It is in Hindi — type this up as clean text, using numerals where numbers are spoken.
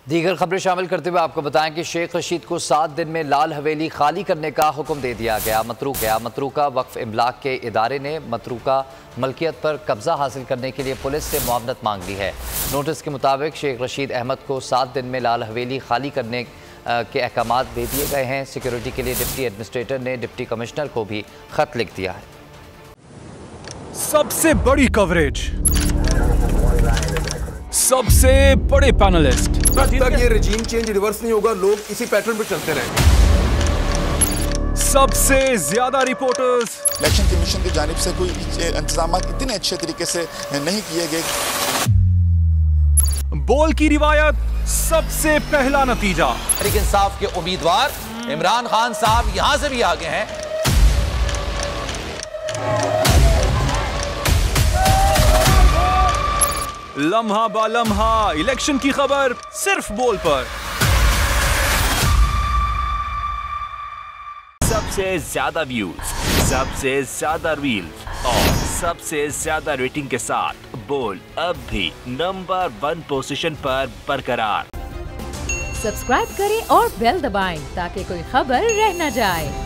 दीगर खबरें शामिल करते हुए आपको बताएं कि शेख रशीद को 7 दिन में लाल हवेली खाली करने का हुक्म दे दिया गया। मतरूका वक्फ इमलाक के इदारे ने मतरूका मलकियत पर कब्जा हासिल करने के लिए पुलिस से मुआवनत मांग ली है। नोटिस के मुताबिक शेख रशीद अहमद को 7 दिन में लाल हवेली खाली करने के अहकाम दे दिए गए हैं। सिक्योरिटी के लिए डिप्टी एडमिनिस्ट्रेटर ने डिप्टी कमिश्नर को भी खत लिख दिया है। सबसे बड़ी कवरेज, सबसे बड़े पैनलिस्ट, जब तक ये रेजीम चेंज रिवर्स नहीं होगा लोग इसी पैटर्न पे चलते रहेंगे। सबसे ज्यादा रिपोर्टर्स, इलेक्शन कमीशन की जानिब से कोई इंतजाम इतने अच्छे तरीके से नहीं किए गए। बोल की रिवायत, सबसे पहला नतीजा। तहरीक इंसाफ के उम्मीदवार इमरान खान साहब यहां से भी आगे हैं। लम्हा बा लम्हा इलेक्शन की खबर सिर्फ बोल पर। सबसे ज्यादा व्यूज, सबसे ज्यादा रील्स और सबसे ज्यादा रेटिंग के साथ बोल अब भी नंबर 1 पोजीशन पर बरकरार। सब्सक्राइब करें और बेल दबाएं ताकि कोई खबर रह न जाए।